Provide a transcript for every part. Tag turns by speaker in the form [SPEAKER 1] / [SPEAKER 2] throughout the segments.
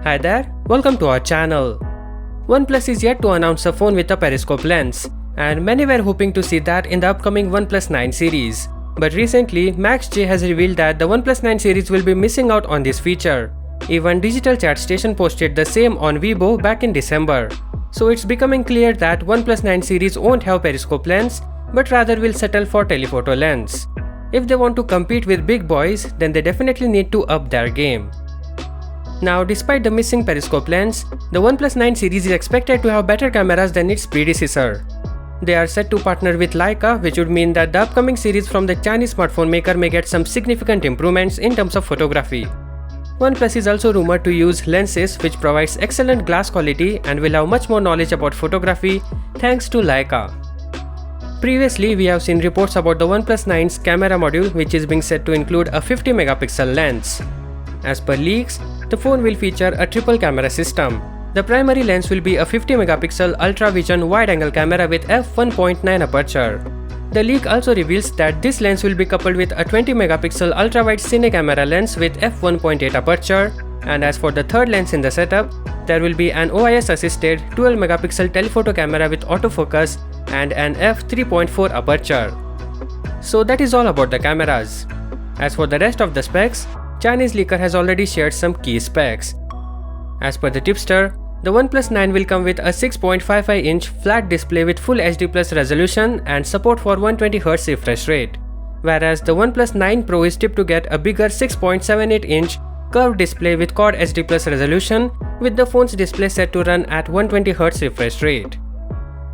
[SPEAKER 1] Hi there, welcome to our channel. OnePlus is yet to announce a phone with a periscope lens, and many were hoping to see that in the upcoming OnePlus 9 series. But recently, Max J has revealed that the OnePlus 9 series will be missing out on this feature. Even Digital Chat Station posted the same on Weibo back in December. So it's becoming clear that OnePlus 9 series won't have periscope lens, but rather will settle for telephoto lens. If they want to compete with big boys, then they definitely need to up their game. Now, despite the missing periscope lens, the OnePlus 9 series is expected to have better cameras than its predecessor. They are set to partner with Leica, which would mean that the upcoming series from the Chinese smartphone maker may get some significant improvements in terms of photography. OnePlus is also rumored to use lenses which provides excellent glass quality and will have much more knowledge about photography thanks to Leica. Previously, we have seen reports about the OnePlus 9's camera module, which is being said to include a 50 megapixel lens. As per leaks, the phone will feature a triple camera system. The primary lens will be a 50 megapixel ultra vision wide-angle camera with f1.9 aperture. The leak also reveals that this lens will be coupled with a 20 megapixel ultra-wide cine camera lens with f1.8 aperture, and as for the third lens in the setup, there will be an OIS-assisted 12 megapixel telephoto camera with autofocus and an f3.4 aperture. So that is all about the cameras. As for the rest of the specs, Chinese leaker has already shared some key specs. As per the tipster, the OnePlus 9 will come with a 6.55-inch flat display with Full HD Plus resolution and support for 120Hz refresh rate, whereas the OnePlus 9 Pro is tipped to get a bigger 6.78-inch curved display with Quad HD Plus resolution, with the phone's display set to run at 120Hz refresh rate.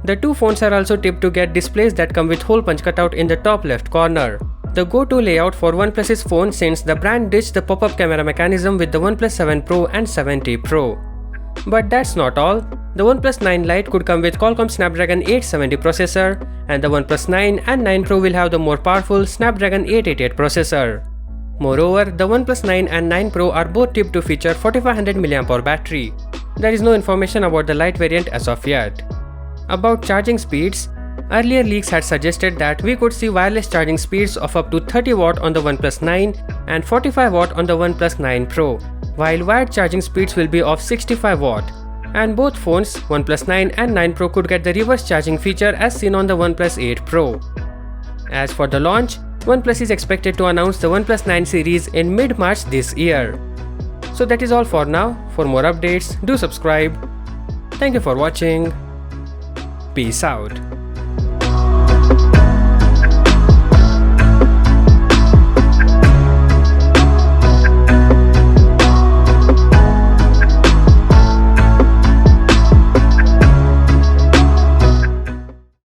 [SPEAKER 1] The two phones are also tipped to get displays that come with hole punch cutout in the top left corner, the go-to layout for OnePlus's phone since the brand ditched the pop-up camera mechanism with the OnePlus 7 Pro and 7T Pro. But that's not all. The OnePlus 9 Lite could come with Qualcomm Snapdragon 870 processor, and the OnePlus 9 and 9 Pro will have the more powerful Snapdragon 888 processor. Moreover, the OnePlus 9 and 9 Pro are both tipped to feature 4500 mAh battery. There is no information about the Lite variant as of yet. About charging speeds, earlier leaks had suggested that we could see wireless charging speeds of up to 30 watt on the OnePlus 9 and 45 watt on the OnePlus 9 Pro, while wired charging speeds will be of 65 watt. And both phones, OnePlus 9 and 9 Pro, could get the reverse charging feature as seen on the OnePlus 8 Pro. As for the launch, OnePlus is expected to announce the OnePlus 9 series in mid-March this year. So that is all for now. For more updates, do subscribe. Thank you for watching. Peace out.